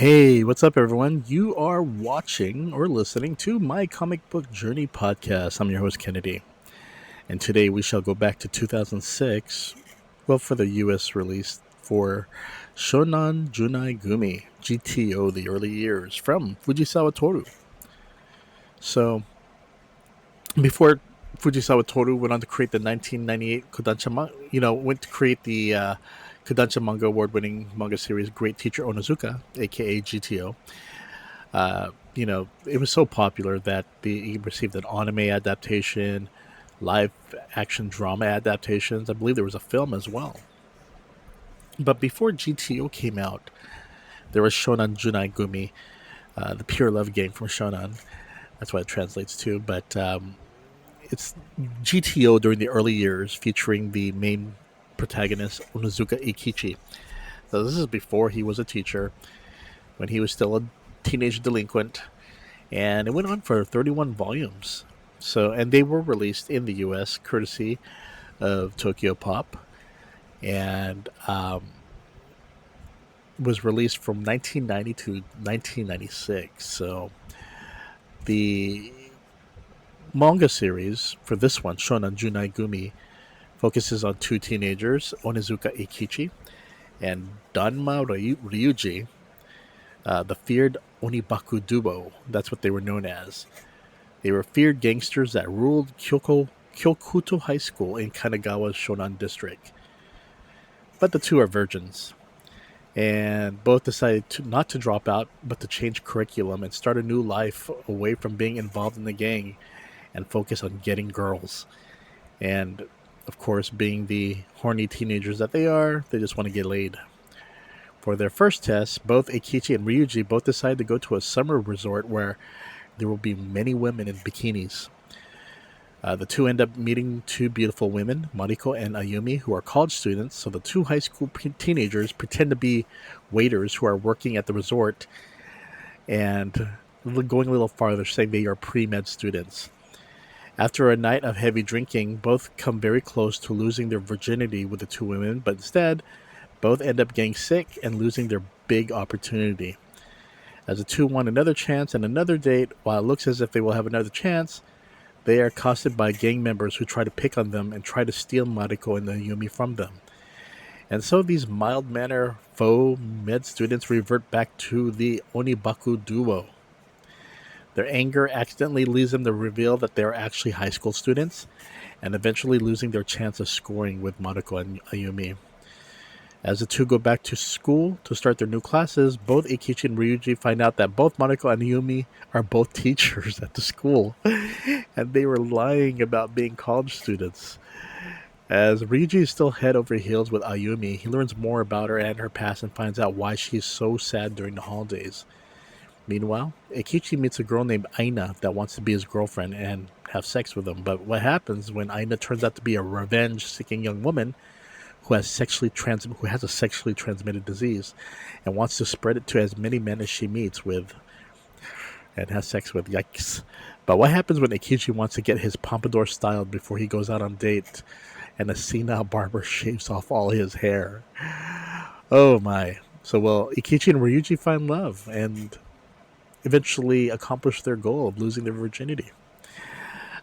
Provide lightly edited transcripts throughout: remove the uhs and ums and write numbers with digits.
Hey, what's up, everyone? You are watching or listening to my comic book journey podcast. I'm your host, Kennedy, and today we shall go back to 2006, well, for the US release for Shonan Junai Gumi, GTO, the early years, from Fujisawa Tohru. So, before Fujisawa Tohru went on to create the 1998 Kodansha, went to create the Kodansha manga award-winning manga series Great Teacher Onizuka, aka GTO. It was so popular that he received an anime adaptation, live action drama adaptations. I believe there was a film as well. But before GTO came out, there was Shonan Junai Gumi, the pure love game from Shonan. That's what it translates to. But it's GTO during the early years, featuring the main protagonist Onizuka Ikichi. So this is before he was a teacher, when he was still a teenage delinquent, and it went on for 31 volumes. So, and they were released in the U.S. courtesy of Tokyo Pop, and was released from 1990 to 1996. So, the manga series for this one, Shonan Junai Gumi, focuses on two teenagers, Onizuka Ikichi and Danma Ryuji, the feared Onibaku duo. That's what they were known as. They were feared gangsters that ruled Kyokuto High School in Kanagawa's Shonan district. But the two are virgins, and both decided not to drop out, but to change curriculum and start a new life away from being involved in the gang and focus on getting girls. And, of course, being the horny teenagers that they are, they just want to get laid. For their first test, both Eikichi and Ryuji both decide to go to a summer resort where there will be many women in bikinis. The two end up meeting two beautiful women, Mariko and Ayumi, who are college students. So the two high school teenagers pretend to be waiters who are working at the resort, and going a little farther, saying they are pre-med students. After a night of heavy drinking, both come very close to losing their virginity with the two women, but instead, both end up getting sick and losing their big opportunity. As the two want another chance and another date, while it looks as if they will have another chance, they are accosted by gang members who try to pick on them and try to steal Mariko and Ayumi from them. And so these mild-mannered faux med students revert back to the Onibaku duo. Their anger accidentally leads them to reveal that they are actually high school students, and eventually losing their chance of scoring with Mariko and Ayumi. As the two go back to school to start their new classes, both Ikichi and Ryuji find out that both Mariko and Ayumi are both teachers at the school, and they were lying about being college students. As Ryuji is still head over heels with Ayumi, he learns more about her and her past and finds out why she's so sad during the holidays. Meanwhile, Ikichi meets a girl named Aina that wants to be his girlfriend and have sex with him. But what happens when Aina turns out to be a revenge-seeking young woman who has a sexually transmitted disease and wants to spread it to as many men as she meets with and has sex with? Yikes. But what happens when Ikichi wants to get his pompadour styled before he goes out on date and a senile barber shaves off all his hair? Oh my. So, well, Ikichi and Ryuji find love and eventually accomplish their goal of losing their virginity.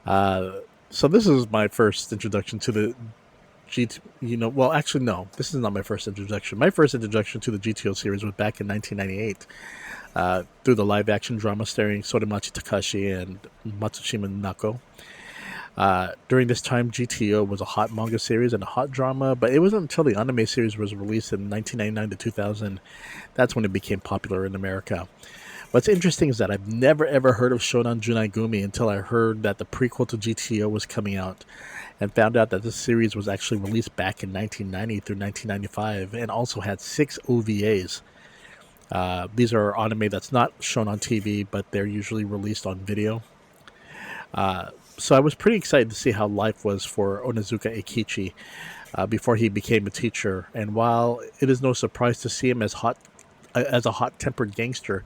So this is my first introduction to the well, actually, no, this is not my first introduction. My first introduction to the GTO series was back in 1998 through the live-action drama starring Sodemachi Takashi and Matsushima Nako. During this time, GTO was a hot manga series and a hot drama, but it wasn't until the anime series was released in 1999 to 2000 that's when it became popular in America. What's interesting is that I've never ever heard of Shonan Junai Gumi until I heard that the prequel to GTO was coming out, and found out that this series was actually released back in 1990 through 1995 and also had 6 OVAs. These are anime that's not shown on TV, but they're usually released on video. So I was pretty excited to see how life was for Onizuka Eikichi before he became a teacher. And while it is no surprise to see him as a hot-tempered gangster,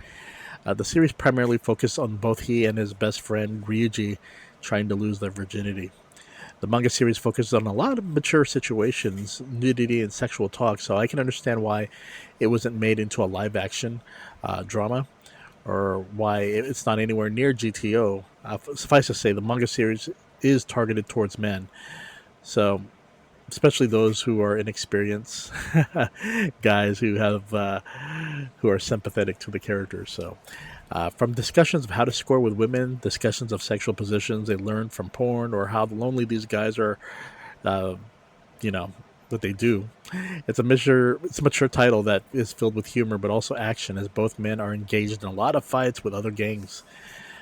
the series primarily focused on both he and his best friend Ryuji trying to lose their virginity. The manga series focuses on a lot of mature situations, nudity, and sexual talk, so I can understand why it wasn't made into a live action drama, or why it's not anywhere near GTO. Suffice to say, the manga series is targeted towards men, so especially those who are inexperienced guys who are sympathetic to the characters. So, from discussions of how to score with women, discussions of sexual positions they learn from porn, or how lonely these guys are, uh, you know, what they do. It's a mature title that is filled with humor, but also action, as both men are engaged in a lot of fights with other gangs.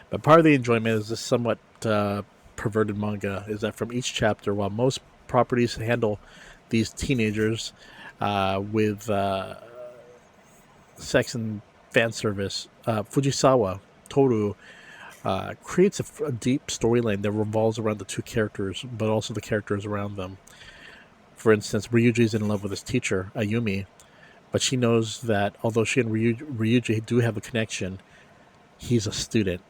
But part of the enjoyment is this somewhat perverted manga is that from each chapter, while most properties handle these teenagers with sex and fan service, Fujisawa, Tohru, creates a deep storyline that revolves around the two characters, but also the characters around them. For instance, Ryuji is in love with his teacher, Ayumi, but she knows that although she and Ryuji do have a connection, he's a student.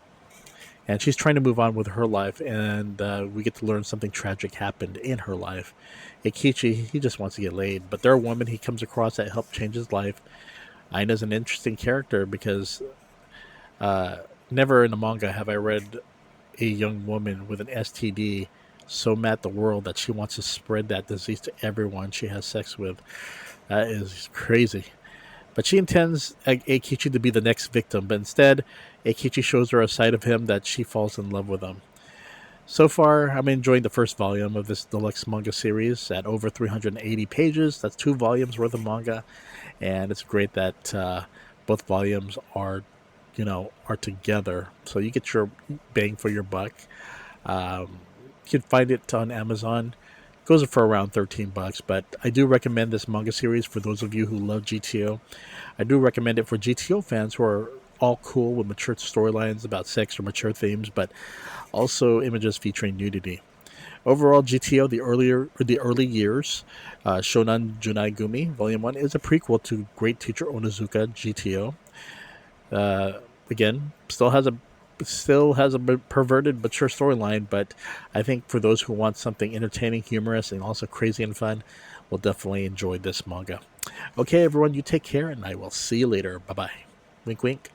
And she's trying to move on with her life, and we get to learn something tragic happened in her life. Eikichi, he just wants to get laid, but there are women he comes across that help change his life. Aina's an interesting character because uh, never in a manga have I read a young woman with an STD so mad at the world that she wants to spread that disease to everyone she has sex with. That is crazy. But she intends Eikichi to be the next victim, but instead, Eikichi shows her a side of him that she falls in love with him. So far, I'm enjoying the first volume of this deluxe manga series at over 380 pages. That's 2 volumes worth of manga, and it's great that both volumes are, are together. So you get your bang for your buck. You can find it on Amazon. It goes for around $13, but I do recommend this manga series for those of you who love GTO. I do recommend it for GTO fans who are all cool with mature storylines about sex or mature themes, but also images featuring nudity. Overall, GTO, the early years, Shonan Junai Gumi, Volume 1, is a prequel to Great Teacher Onizuka GTO. Again, still has a perverted, mature storyline, but I think for those who want something entertaining, humorous, and also crazy and fun, will definitely enjoy this manga. Okay, everyone, you take care, and I will see you later. Bye bye. Wink, wink.